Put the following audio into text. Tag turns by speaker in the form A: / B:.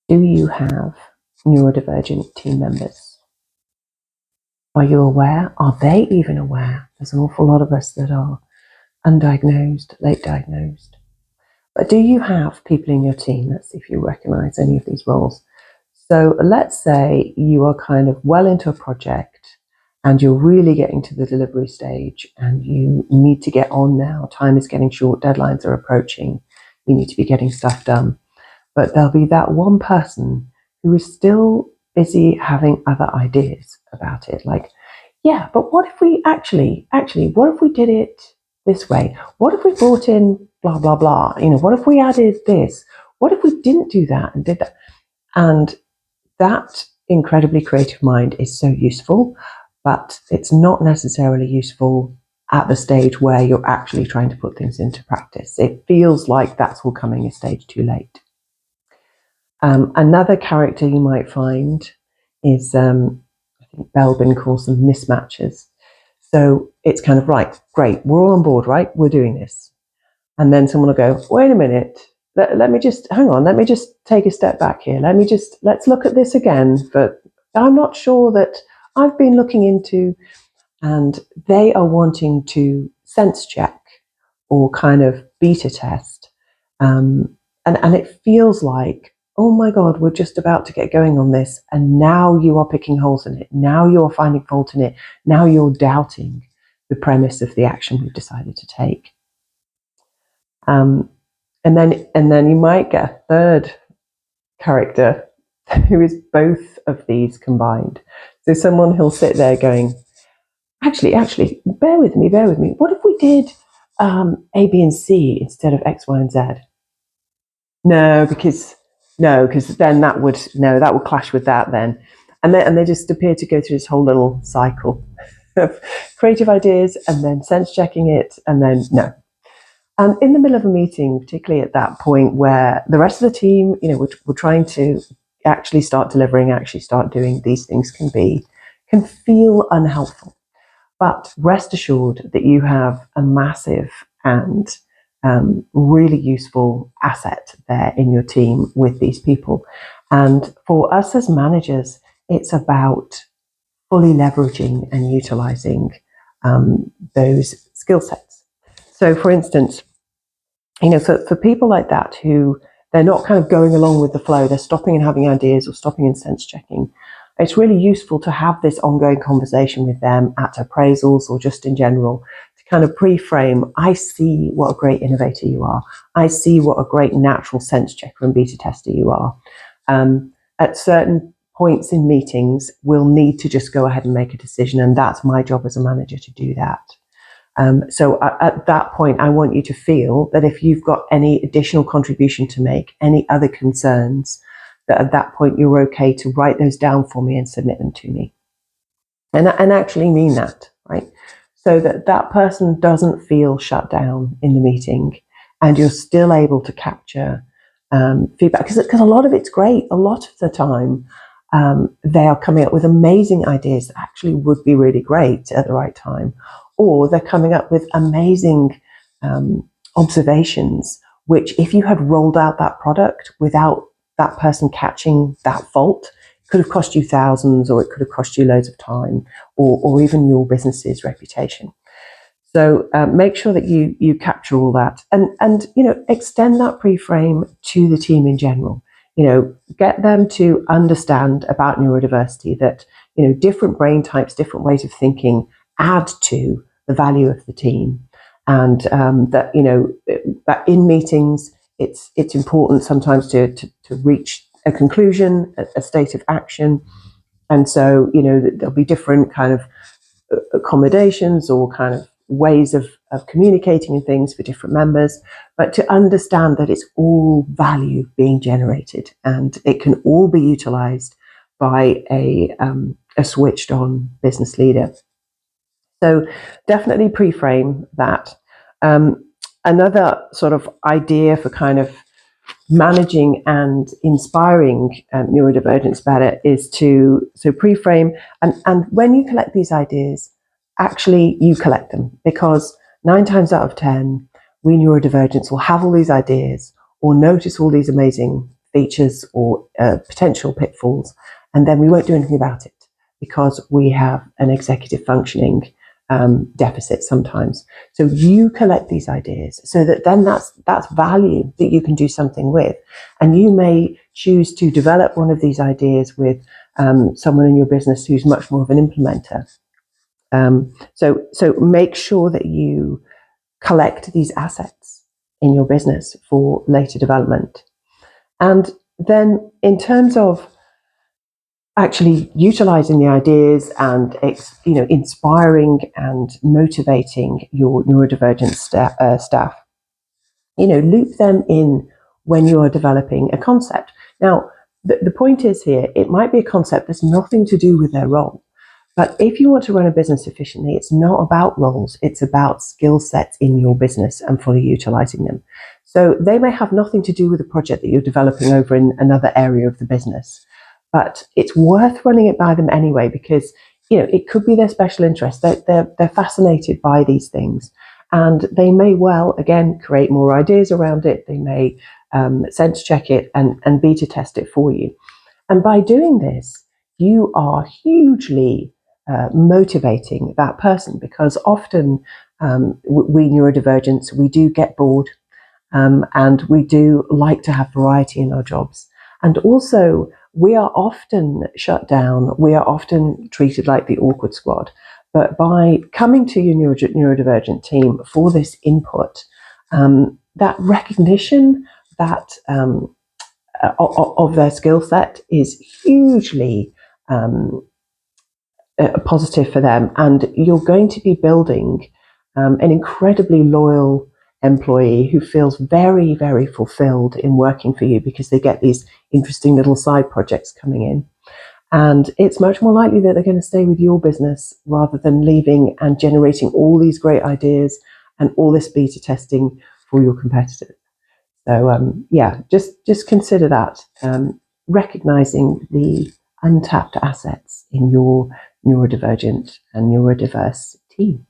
A: Do you have neurodivergent team members? Are you aware? Are they even aware? There's an awful lot of us that are undiagnosed, late diagnosed. But do you have people in your team? Let's see if you recognize any of these roles. So let's say you are kind of well into a project and you're really getting to the delivery stage and you need to get on now. Time is getting short, deadlines are approaching. You need to be getting stuff done. But there'll be that one person who is still busy having other ideas about it. Like, yeah, but what if we actually, what if we did it this way? What if we brought in blah, blah, blah? What if we added this? What if we didn't do that and did that? And that incredibly creative mind is so useful, but it's not necessarily useful at the stage where you're actually trying to put things into practice. It feels like that's all coming a stage too late. Another character you might find is, I think Belbin calls them mismatches. So it's kind of right, great, we're all on board, right? We're doing this. And then someone will go, wait a minute, let me just, hang on, let me just take a step back here. Let's look at this again. But I'm not sure that I've been looking into, and they are wanting to sense check or kind of beta test. And it feels like, oh my God, we're just about to get going on this. And now you are picking holes in it. Now you're finding fault in it. Now you're doubting the premise of the action we've decided to take. And then you might get a third character who is both of these combined. So someone who'll sit there going, actually, bear with me. What if we did A, B, and C instead of X, Y, and Z? No, because then that would clash with that then. And they just appear to go through this whole little cycle of creative ideas and then sense checking it and then no. And in the middle of a meeting, particularly at that point where the rest of the team, we're trying to actually start delivering, actually start doing these things, can feel unhelpful. But rest assured that you have a massive and really useful asset there in your team with these people. And for us as managers, it's about fully leveraging and utilizing those skill sets. So for instance, for people like that who they're not kind of going along with the flow, they're stopping and having ideas or stopping and sense checking, it's really useful to have this ongoing conversation with them at appraisals or just in general to kind of pre-frame, I see what a great innovator you are. I see what a great natural sense checker and beta tester you are. At certain points in meetings, we'll need to just go ahead and make a decision, and that's my job as a manager to do that. So at that point, I want you to feel that if you've got any additional contribution to make, any other concerns, that at that point you're okay to write those down for me and submit them to me. And actually mean that, right? So that person doesn't feel shut down in the meeting and you're still able to capture feedback. Because a lot of it's great. A lot of the time, they are coming up with amazing ideas that actually would be really great at the right time. Or they're coming up with amazing observations, which if you had rolled out that product without that person catching that fault, it could have cost you thousands, or it could have cost you loads of time, or even your business's reputation. So make sure that you capture all that and extend that pre-frame to the team in general. Get them to understand about neurodiversity, that different brain types, different ways of thinking add to the value of the team, and that that in meetings it's important sometimes to reach a conclusion, a state of action, and so there'll be different kind of accommodations or kind of ways of communicating and things for different members, but to understand that it's all value being generated and it can all be utilized by a switched on business leader. So definitely pre-frame that. Another sort of idea for kind of managing and inspiring neurodivergence better is to pre-frame, and when you collect these ideas, actually you collect them, because 9 times out of 10 we neurodivergents will have all these ideas or notice all these amazing features or potential pitfalls, and then we won't do anything about it because we have an executive functioning deficit sometimes. So you collect these ideas so that then that's value that you can do something with. And you may choose to develop one of these ideas with someone in your business who's much more of an implementer. So make sure that you collect these assets in your business for later development. And then in terms of actually utilizing the ideas and inspiring and motivating your neurodivergent staff, loop them in when you are developing a concept. Now, the point is here, it might be a concept that's nothing to do with their role. But if you want to run a business efficiently, it's not about roles, it's about skill sets in your business and fully utilizing them. So they may have nothing to do with the project that you're developing over in another area of the business, but it's worth running it by them anyway, because it could be their special interest. They're fascinated by these things, and they may well, again, create more ideas around it. They may sense check it and beta test it for you. And by doing this, you are hugely motivating that person, because often we neurodivergents, we do get bored, and we do like to have variety in our jobs. And also, we are often shut down. We are often treated like the awkward squad. But by coming to your neurodivergent team for this input, that recognition that of their skill set is hugely positive for them, and you're going to be building an incredibly loyal employee who feels very, very fulfilled in working for you, because they get these interesting little side projects coming in. And it's much more likely that they're going to stay with your business rather than leaving and generating all these great ideas and all this beta testing for your competitors. So just consider that, recognizing the untapped assets in your neurodivergent and neurodiverse team.